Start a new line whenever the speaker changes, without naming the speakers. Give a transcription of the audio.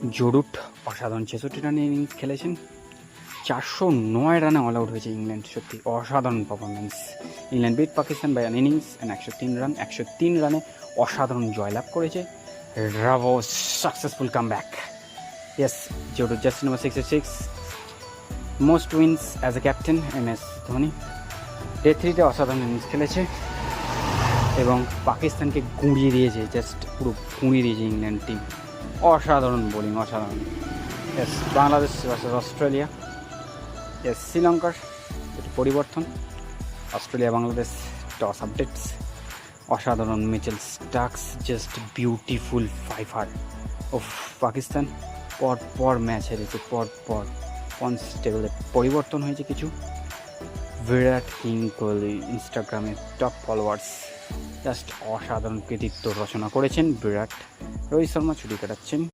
Joe Root অসাধারণ ৬৬ রানের innings খেলেছেন, ৪০৯ রানে অল আউট হয়েছে ইংল্যান্ড। সত্যি অসাধারণ performance. England beat Pakistan by an innings and ১০৩ রানে অসাধারণ জয়লাভ করেছে। ব্রাভো, successful comeback. Yes, Joe Root jersey number 66, most wins as a captain MS Dhoni. Day 3-তে অসাধারণ ইনিংস খেলেছে এবং পাকিস্তানকে গুঁড়িয়ে দিয়েছে, জাস্ট পুরো গুঁড়িয়ে দিয়েছে ইংল্যান্ড টিম। অসাধারণ বোলিং, অসাধারণ। Yes, Bangladesh versus Australia. Yes, শ্রীলঙ্কার একটু পরিবর্তন। Australia Bangladesh toss updates. অসাধারণ মিচেল স্টার্কস, জাস্ট বিউটিফুল ফাইভার। ও পাকিস্তান পর ম্যাচ হেরেছে, পর কনস্টেবলে পরিবর্তন হয়েছে কিছু। বিরাট কিং কোহলি ইনস্টাগ্রামে টপ ফলোয়ার্স, জাস্ট অসাধারণ কৃতিত্ব রচনা করেছেন বিরাট। রোহিত শর্মা ছুটি কাটাচ্ছেন।